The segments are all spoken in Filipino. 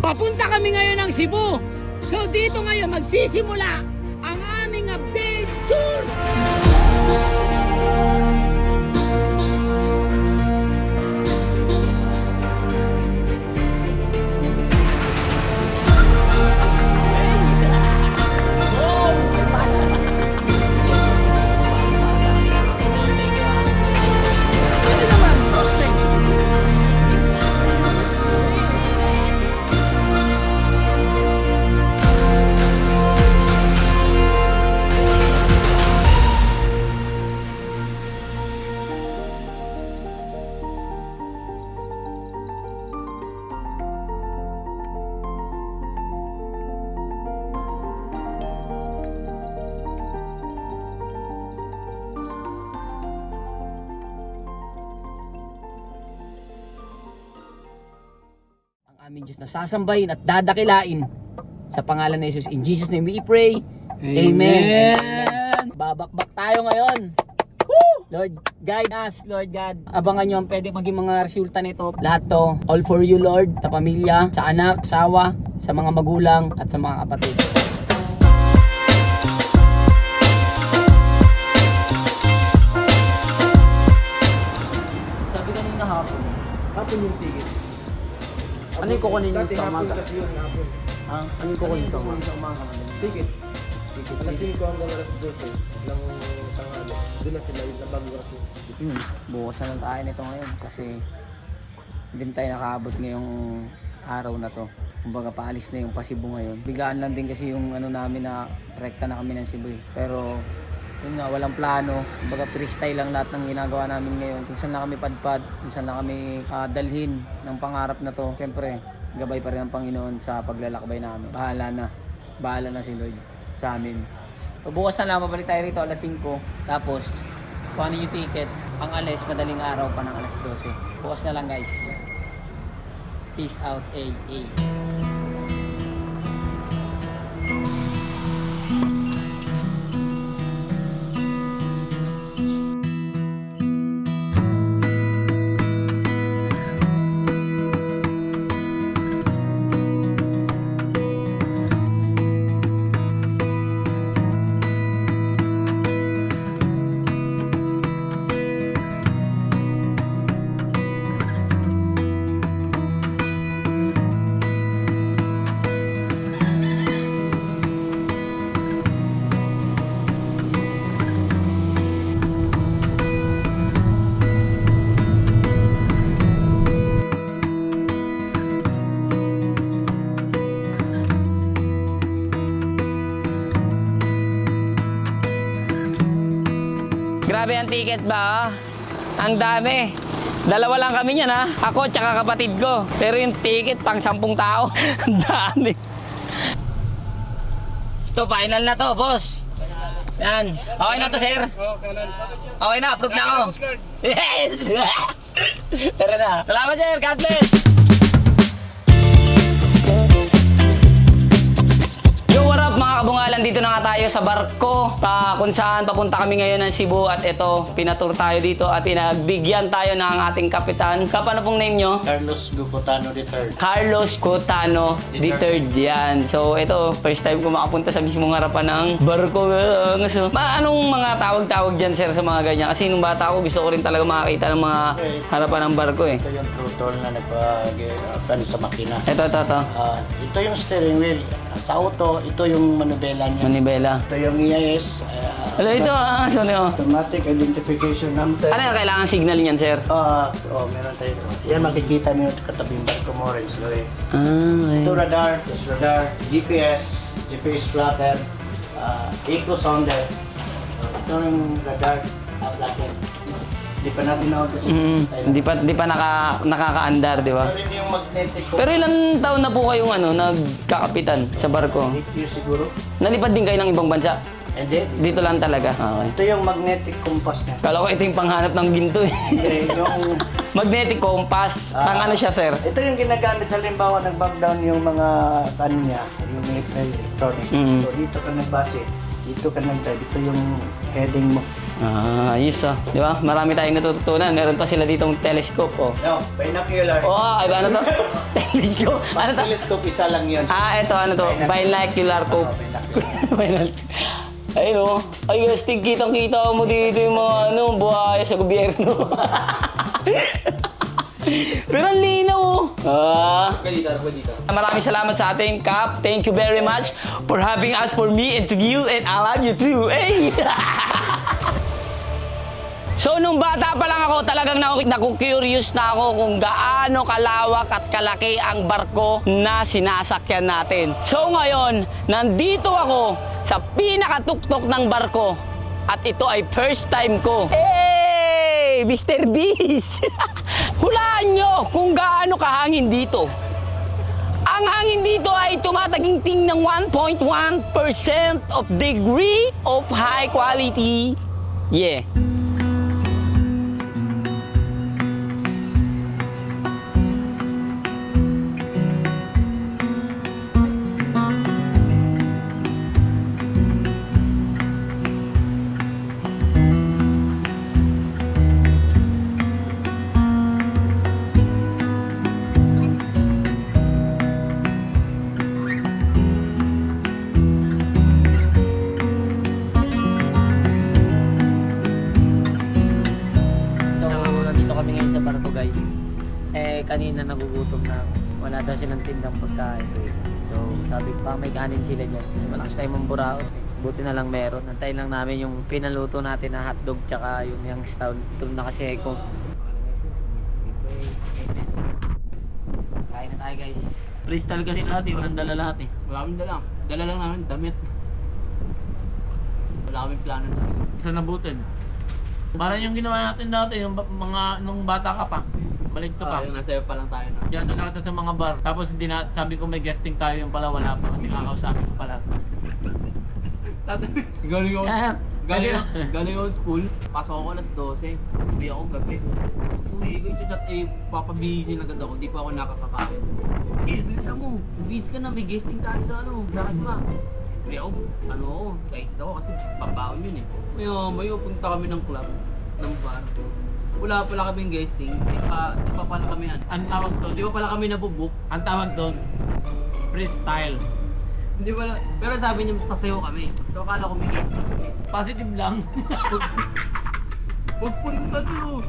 Papunta kami ngayon ng Cebu. So dito ngayon magsisimula ang aming adventure! Aming Diyos na sasambahin at dadakilain sa pangalan ni Jesus. In Jesus' name we pray. Amen. Babakbak tayo ngayon. Woo! Lord, guide us, Lord God. Abangan nyo ang pwede maging mga resulta nito. Lahat to, all for you, Lord. Sa pamilya, sa anak, sawa, sa mga magulang, at sa mga kapatid. Sabi kanina hapon. Hapon yung ticket. Ano yung kukunin nyo sa umaga? Kasi yun, hapon. Ano yung kukunin sa umaga? Ticket. Alas 5 hanggang alas 12 ng tanghali. Doon na sila yung nabago kasi. Bukas na lang tayo nito ngayon kasi hindi tayo nakaabot ngayong araw na to. Kumbaga paalis na yung Pasibo ngayon. Biglaan lang din kasi yung ano namin na rekta na kami ng Cebu eh. Pero yun nga, walang plano. Kumbaga freestyle lang lahat ng ginagawa namin ngayon. Minsan na kami padpad, minsan na kami dalhin ng pangarap na to. Siyempre, gabay pa rin ang Panginoon sa paglalakbay namin. Bahala na si Lord sa amin. So bukas na lang, mabalik tayo rito alas 5. Tapos, kung ano yung ticket, ang alis, madaling araw pa ng alas 12. Bukas na lang guys. Peace out, AA. Grabe ang ticket ba? Ang dami. Dalawa lang kami niyan ha. Ako tsaka kapatid ko. Pero yung ticket pang 10 tao. Ang dami. Ito, final na to, boss. Yan. Okay na to, sir. Okay na, approve na ako. Yes! Tara na. Salamat, sir. God bless. Mga kabungalan, dito na nga tayo sa barko kung saan papunta kami ngayon ng Cebu at ito, pinatur tayo dito at pinagbigyan tayo ng ating kapitan. Ano pong name nyo? Carlos Cotano III. Carlos Cotano III. Yan. So ito, first time ko makapunta sa mismong harapan ng barko. So, anong mga tawag-tawag dyan, sir, sa mga ganyan? Kasi nung bata ko, gusto ko rin talaga makakita ng mga harapan ng barko eh. Ito yung throttle na sa makina. Ito. Ito yung steering wheel. Sa auto, ito yung manubela niya. Manibela. Ito yung EIS. Ito, sorry oh. Automatic Identification Number. Ano yung kailangan signal niyan, sir? Meron tayo. Yan, makikita mo yung katabing barko mo rin. Okay. Ito radar, GPS plotter, eco sounder. Ito yung radar, plotter. Hindi pa natin na kasi. Hindi pa nakakaandar, di ba? Pero rin yung magnetic. Pero ilang taon na po kayong nagkakapitan sa barko? 8 years siguro. Nalipad din kayo ng ibang bansa? Hindi. Dito lang talaga? Okay. Ito yung magnetic compass niya. Kala ko ito yung panghanap ng ginto eh. Yung Magnetic compass. Pang ano siya, sir? ito yung ginagamit halimbawa nag-backdown yung mga niya, yung military electronic. So dito ka nagbase, dito ka nag-drive, ito yung heading mo. Ayos ah. Di ba? Marami tayong natututunan. Meron pa sila ditong telescope. Oh. No, binocular. Oh, ano to? Telescope. Ano to? Telescope, isa lang yun. Ito, ano to? Binocular scope. Ayun oh. Ay, guys, kitang-kita mo dito yung mga buhaya sa gobyerno. Pero ang linaw oh. Maraming salamat sa ating Kap. Thank you very much for having us, for me and to you, and I love you too. Hey! So, nung bata pa lang ako, talagang naku-curious na ako kung gaano kalawak at kalaki ang barko na sinasakyan natin. So, ngayon, nandito ako sa pinakatuktok ng barko at ito ay first time ko. Hey! Mr. Beast! Hulaan nyo kung gaano kahangin dito. Ang hangin dito ay tumataginting ng 1.1% of degree of high quality. Yeah. Kanina nagugutom na ako. Wala daw silang tindang pagkain. So, sabi ko pa may kanin sila dyan. Malakas tayo mamburaot. Buti na lang meron. Antayin lang namin yung pinaluto natin na hotdog tsaka yung Youngstown. Ito na kasi ko. Kain na tayo guys. Crystal kasi lahat eh. Walang dala lahat eh. Wala kaming dala. Dala lang namin damit. Wala kaming plano na. Sa nabutin. Parang yung ginawa natin dati, yung mga nung bata ka pa. Balik to pa. Yung nasa pa lang tayo na. Diyan na natin sa mga bar. Tapos hindi na, sabi ko may guesting tayo yung pala wala pa kasi kakausapin ko pala. Galing ako. Galing ako school. Pasok ako alas 12. Hindi ako gabi. So higo ito that papabihisin agad ako. Hindi pa ako nakakakain. Bilisan mo. Bis ka na. May guesting tayo sa lakas ma. Hindi ako, kahit ako kasi babaon yun eh. Mayo, punta kami ng club, ng bar. Wala pala kaming guesting, di pa pala kami ang tawag doon, di pa pala kami nabubuk, ang tawag doon, freestyle. Hindi pala, pero sabi niya sasayaw kami, so akala ko may guesting. Positive lang. Huwag punta to.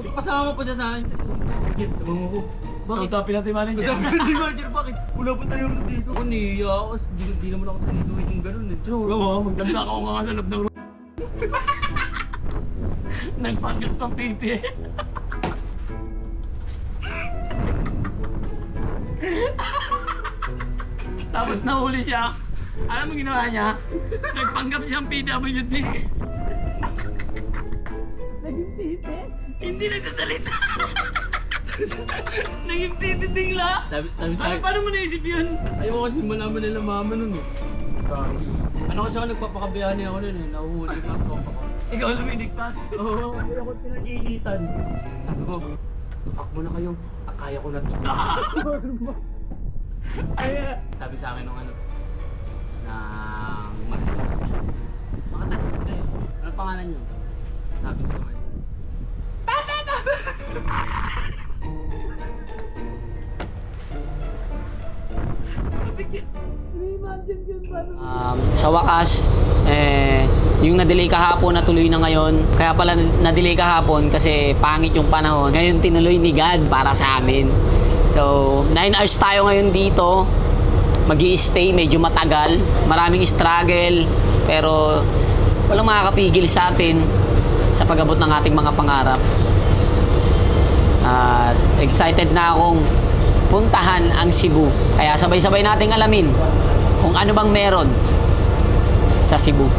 Huwag pasama pa siya sa akin. Bakit? Sabaw ko. Bakit? Kausapin natin manager. Kausapin natin manager, bakit? Wala pa tayo na dito. Ako niya ako, di naman ako sanituin yung gano'n eh. True. Magdamda ako nga sa loob ng nagpanggap ng pipi. Tapos nahuli siya. Alam mo ginawa niya? Nagpanggap siyang PWD. Naging pipi? Hindi nagsasalita. Naging pipi bigla. Sabi sa akin. Paano mo naisip yun? Ayaw kasi malaman nila mama nun eh. Sorry. Ano kasi ako nagpapakabayani ako nun eh. Nahuhuli ka ang tropa ko. Ikaw lumiligtas. Oo, kaya ako pinag-iinitan. Sabi ko, takbo na kayo. Kaya ko na dito. Sabi sa akin nung na Marcos. Mga talis kayo. Ano pangalan nyo? Sabi ko naman. Sa wakas, yung na-delay kahapon natuloy na ngayon. Kaya pala na-delay kahapon kasi pangit yung panahon. Ngayon tinuloy ni God para sa amin. So, 9 hours tayo ngayon dito. Mag-i-stay, medyo matagal. Maraming struggle. Pero walang makakapigil sa atin sa pag-abot ng ating mga pangarap. At excited na akong puntahan ang Cebu. Kaya sabay-sabay nating alamin kung ano bang meron sa Cebu.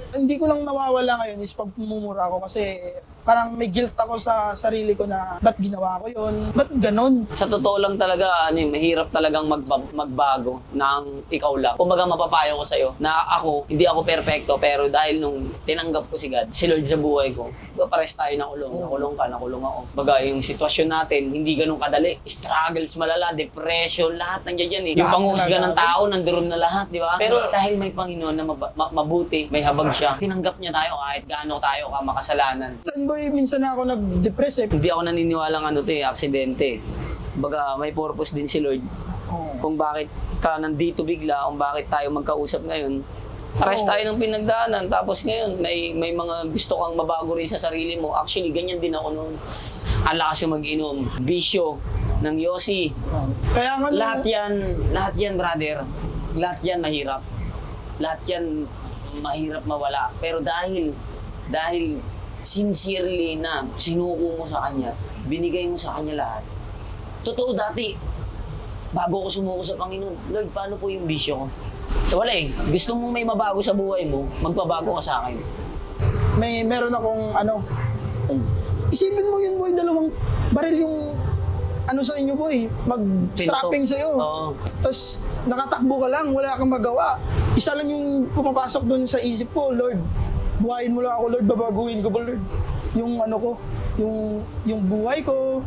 Hindi ko lang nawawala ngayon is pag pumumura ako kasi parang may guilt ako sa sarili ko na ba't ginawa ko yun? Ba't ganun? Sa totoo lang talaga, mahirap talagang magbago ng ikaw lang. Kumbaga mapapayo ko sa'yo na ako, hindi ako perfecto, pero dahil nung tinanggap ko si God, si Lord sa buhay ko, pares tayo nakulong. Nakulong ka, nakulong ako. Baga, yung sitwasyon natin, hindi ganun kadali. Struggles malala, depression, lahat nandiyan dyan eh. Yung Lahat panghusga talaga. ng tao, nandoon na lahat, di ba? Pero dahil may Panginoon na mabuti, may habag siya, tinanggap niya tayo kahit gaano tayo ka makasalanan. Saan boy, minsan na ako nag-depress eh. Hindi ako naniniwalang aksidente. Baga, may purpose din si Lord. Kung bakit ka nandito bigla, kung bakit tayo magkausap ngayon. Pares tayo ng pinagdaanan, tapos ngayon may mga gusto kang mabago rin sa sarili mo. Actually, ganyan din ako noon. Ang lakas yung mag-inom, bisyo, ng yosi. Kaya nga Lahat yan brother. Lahat yan mahirap. Lahat yan mahirap mawala. Pero dahil sincerely na sinuko mo sa Kanya, binigay mo sa Kanya lahat. Totoo dati, bago ko sumuko sa Panginoon, Lord, paano po yung bisyo ko? Wala eh. Gusto mong may mabago sa buhay mo, magpabago ka sa akin. meron akong isipin mo yun boy, 2 baril yung sa inyo boy, mag-strapping sa'yo. Oo. Tapos nakatakbo ka lang, wala kang magawa. Isa lang yung pumapasok dun sa isip ko, Lord, buhayin mo lang ako, Lord, babaguhin ko ba, Lord? Yung ko, yung buhay ko,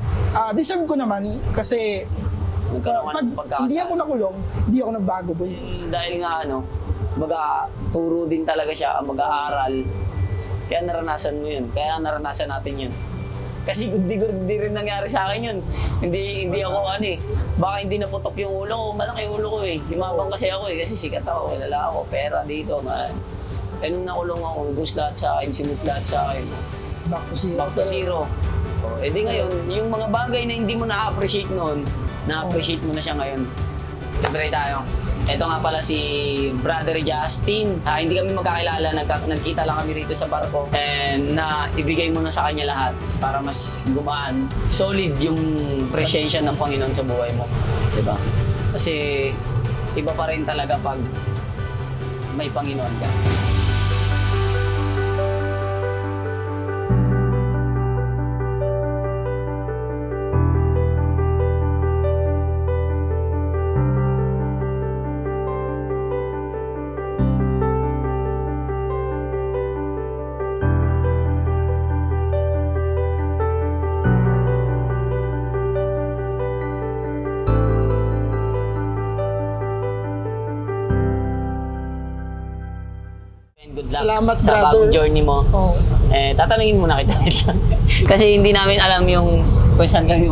deserve ko naman kasi hindi ako nakulong, hindi ako nagbago boy. Dahil nga baga turo din talaga siya, mag-aaral. Kaya naranasan mo yun. Kaya naranasan natin yun. Kasi hindi rin nangyari sa akin yun. Hindi ako baka hindi naputok yung ulo ko, malaki yung ulo ko eh. Himabang kasi ako eh, kasi sikat ako, kilala ako, pera dito, man. Eh nung nakulong ako, ubus lahat sa akin, simut lahat sa akin. Back to zero. Back to zero. Eh di ngayon, yung mga bagay na hindi mo na-appreciate noon, na-appreciate mo na siya ngayon. Libre tayo. Ito nga pala si Brother Justin. Hindi kami magkakilala, nagkita lang kami rito sa barko. And ibigay mo na sa kanya lahat para mas gumaan. Solid yung presensya ng Panginoon sa buhay mo. Diba? Kasi iba pa rin talaga pag may Panginoon ka. Good luck Salamat, sa brother. bagong journey mo. Oh. Tatanungin muna kita. Kasi hindi namin alam yung kung saan kami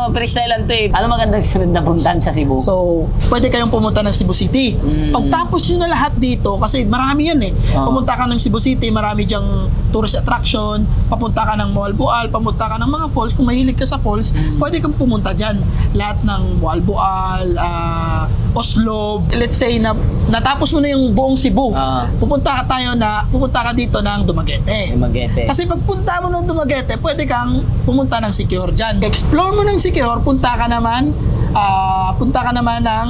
freestyle lang to eh. Ano magandang sunod na puntahan sa Cebu? So, pwede kayong pumunta ng Cebu City. Pagtapos nyo na lahat dito, kasi marami yan eh. Pumunta ka ng Cebu City, marami dyang tourist attraction, papunta ka ng Moalboal, papunta ka ng mga falls. Kung mahilig ka sa falls, pwede kang pumunta dyan. Lahat ng Moalboal, Oslo. Let's say na natapos mo na yung buong Cebu. Pupunta ka dito ng Dumaguete. Dumaguete. Kasi pagpunta mo ng Dumaguete, pwede kang pumunta ng Siquijor dyan. Explore mo ng Siquijor, pumunta ka naman ng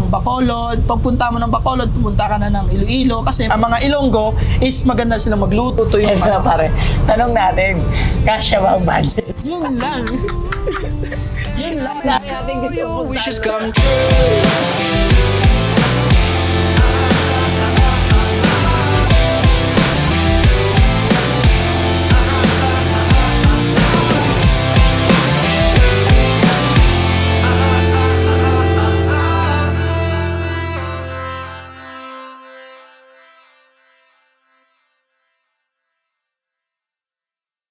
Bacolod. Pagpunta mo ng Bacolod, pumunta ka na ng Iloilo. Kasi ang mga Ilonggo is maganda silang magluto. To yung Ito na pare, tanong natin, kasya ba ang budget? Yun lang. Yun lang. Natin gusto Your wishes puntahan. come true.